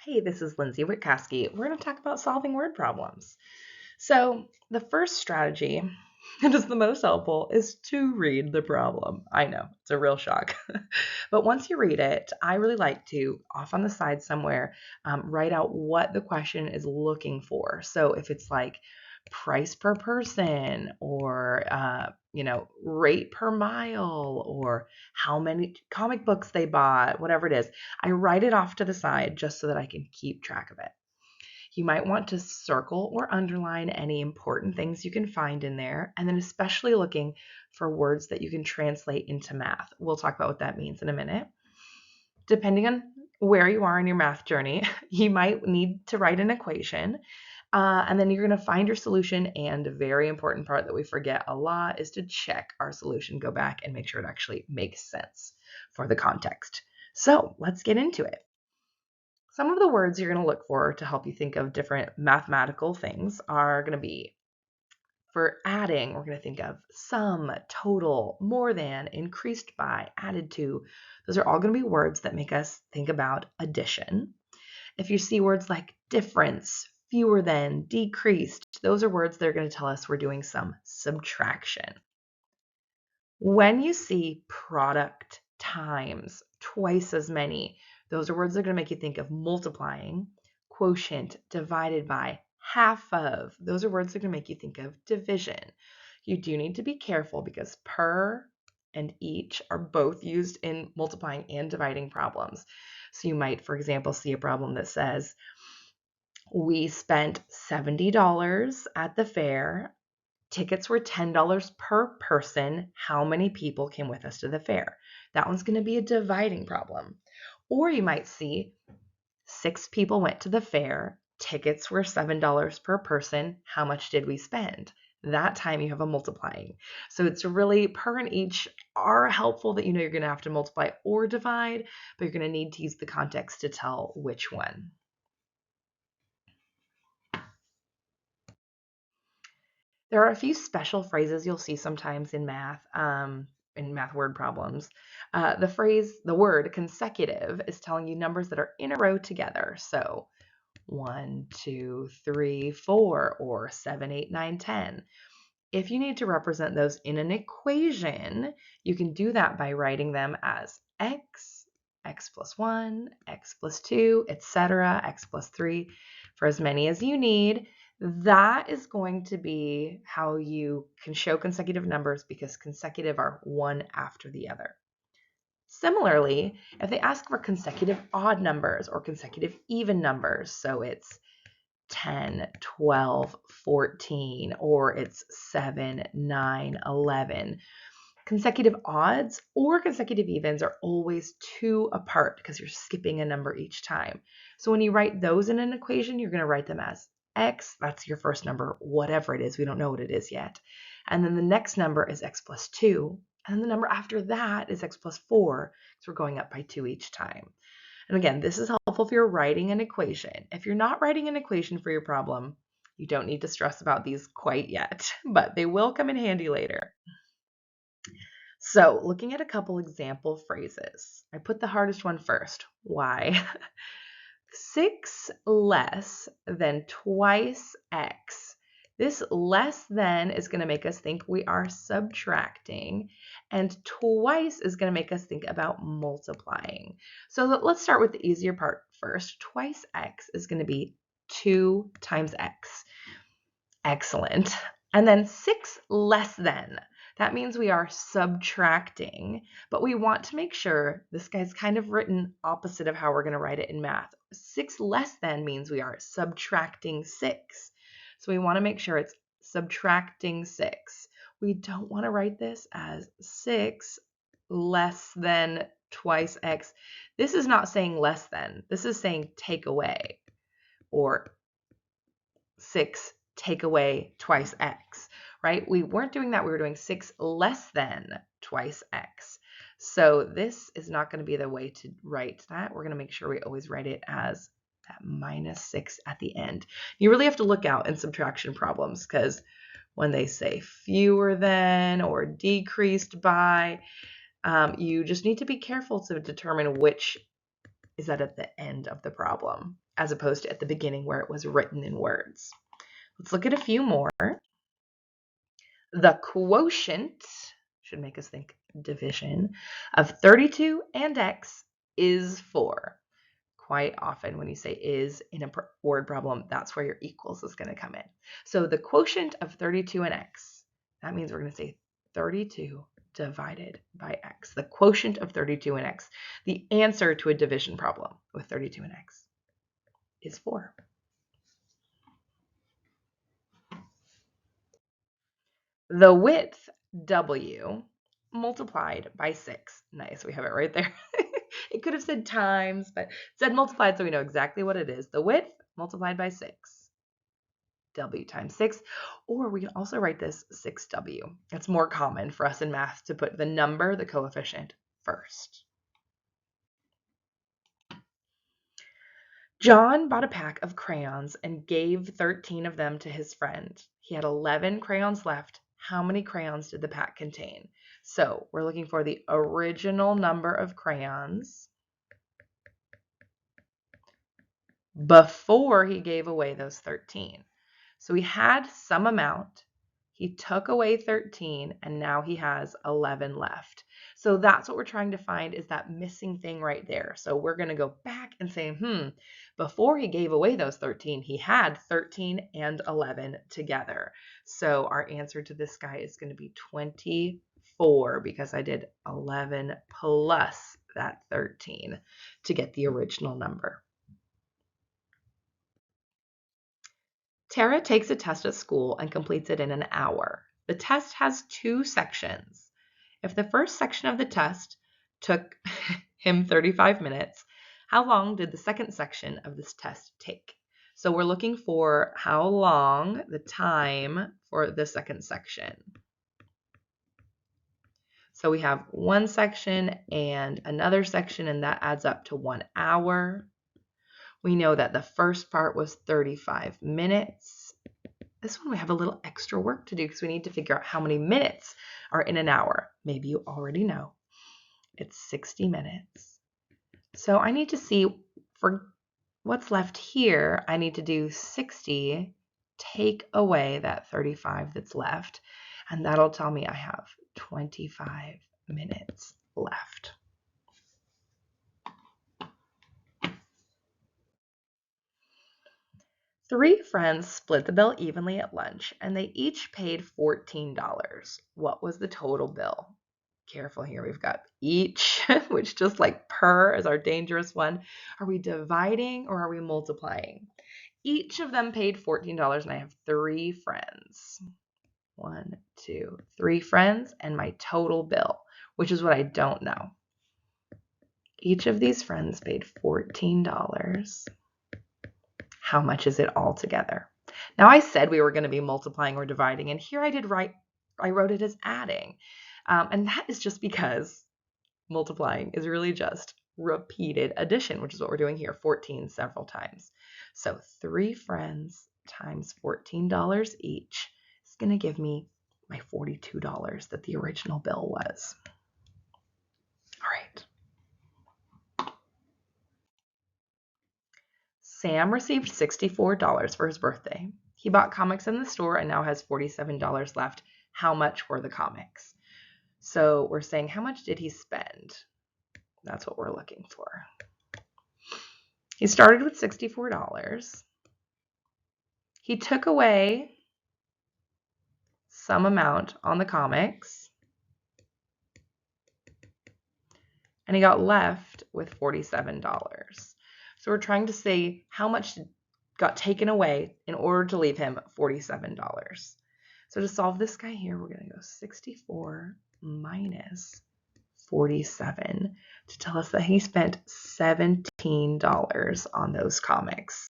Hey, this is Lindsay Witkoski. We're going to talk about solving word problems. So, the first strategy, and is the most helpful, is to read the problem. I know, it's a real shock. But once you read it, I really like to, off on the side somewhere, write out what the question is looking for. So, if it's like price per person or, rate per mile or how many comic books they bought, whatever it is, I write it off to the side just so that I can keep track of it. You might want to circle or underline any important things you can find in there, and then especially looking for words that you can translate into math. We'll talk about what that means in a minute. Depending on where you are in your math journey, you might need to write an equation, and then you're going to find your solution. And a very important part that we forget a lot is to check our solution, go back and make sure it actually makes sense for the context. So let's get into it. Some of the words you're going to look for to help you think of different mathematical things are going to be, for adding, we're going to think of sum, total, more than, increased by, added to. Those are all going to be words that make us think about addition. If you see words like difference, fewer than, decreased, those are words that are going to tell us we're doing some subtraction. When you see product times, twice as many, those are words that are going to make you think of multiplying. Quotient, divided by, half of, those are words that are going to make you think of division. You do need to be careful because per and each are both used in multiplying and dividing problems. So you might, for example, see a problem that says, we spent $70 at the fair. Tickets were $10 per person. How many people came with us to the fair? That one's going to be a dividing problem. Or you might see 6 people went to the fair. Tickets were $7 per person. How much did we spend? That time you have a multiplying. So it's really per and each are helpful that you know you're going to have to multiply or divide, but you're going to need to use the context to tell which one. There are a few special phrases you'll see sometimes in math word problems. The word consecutive is telling you numbers that are in a row together. So 1, 2, 3, 4, or 7, 8, 9, 10. If you need to represent those in an equation, you can do that by writing them as x plus 1, x plus 2, etc., x plus 3, for as many as you need. That is going to be how you can show consecutive numbers because consecutive are one after the other. Similarly, if they ask for consecutive odd numbers or consecutive even numbers, so it's 10, 12, 14, or it's 7, 9, 11. Consecutive odds or consecutive evens are always 2 apart because you're skipping a number each time. So when you write those in an equation, you're going to write them as x, that's your first number, whatever it is, we don't know what it is yet. And then the next number is x plus 2, and then the number after that is x plus 4, so we're going up by 2 each time. And again, this is helpful if you're writing an equation. If you're not writing an equation for your problem, you don't need to stress about these quite yet, but they will come in handy later. So looking at a couple example phrases, I put the hardest one first. Why? 6 less than twice x. This less than is going to make us think we are subtracting, and twice is going to make us think about multiplying. So let's start with the easier part first. Twice x is going to be 2 times x. Excellent. And then 6 less than. That means we are subtracting, but we want to make sure this guy's kind of written opposite of how we're going to write it in math. 6 less than means we are subtracting 6. So we want to make sure it's subtracting 6. We don't want to write this as 6 less than twice x. This is not saying less than. This is saying take away, or 6 take away twice x, right? We weren't doing that. We were doing 6 less than twice x. So this is not going to be the way to write that. We're going to make sure we always write it as that minus 6 at the end. You really have to look out in subtraction problems because when they say fewer than or decreased by, you just need to be careful to determine which is that at the end of the problem, as opposed to at the beginning where it was written in words. Let's look at a few more. The quotient, should make us think division, of 32 and x is 4. Quite often when you say is in a word problem, that's where your equals is going to come in. So the quotient of 32 and x, that means we're going to say 32 divided by x. The quotient of 32 and x. The answer to a division problem with 32 and x is 4. The width, w, multiplied by 6. Nice, we have it right there. It could have said times, but it said multiplied, so we know exactly what it is. The width multiplied by 6. W times 6. Or we can also write this 6w. It's more common for us in math to put the number, the coefficient, first. John bought a pack of crayons and gave 13 of them to his friend. He had 11 crayons left. How many crayons did the pack contain? So we're looking for the original number of crayons before he gave away those 13. So he had some amount. He took away 13, and now he has 11 left. So that's what we're trying to find, is that missing thing right there. So we're going to go back and say, before he gave away those 13, he had 13 and 11 together. So our answer to this guy is going to be 24, because I did 11 plus that 13 to get the original number. Tara takes a test at school and completes it in an hour. The test has 2 sections. If the first section of the test took him 35 minutes, how long did the second section of this test take? So we're looking for how long, the time for the second section. So we have one section and another section, and that adds up to 1 hour. We know that the first part was 35 minutes. This one we have a little extra work to do because we need to figure out how many minutes are in an hour. Maybe you already know. It's 60 minutes. So I need to see, for what's left here, I need to do 60, take away that 35 that's left, and that'll tell me I have 25 minutes left. Three friends split the bill evenly at lunch, and they each paid $14. What was the total bill? Careful here, we've got each, which just like per is our dangerous one. Are we dividing or are we multiplying? Each of them paid $14, and I have 3 friends. 1, 2, 3 friends, and my total bill, which is what I don't know. Each of these friends paid $14. How much is it all together? Now I said we were going to be multiplying or dividing, and here I wrote it as adding. And that is just because multiplying is really just repeated addition, which is what we're doing here, 14 several times. So 3 friends times $14 each is going to give me my $42 that the original bill was. All right. Sam received $64 for his birthday. He bought comics in the store and now has $47 left. How much were the comics? So we're saying, how much did he spend? That's what we're looking for. He started with $64. He took away some amount on the comics, and he got left with $47. So we're trying to say how much got taken away in order to leave him $47. So to solve this guy here, we're going to go 64 minus 47 to tell us that he spent $17 on those comics.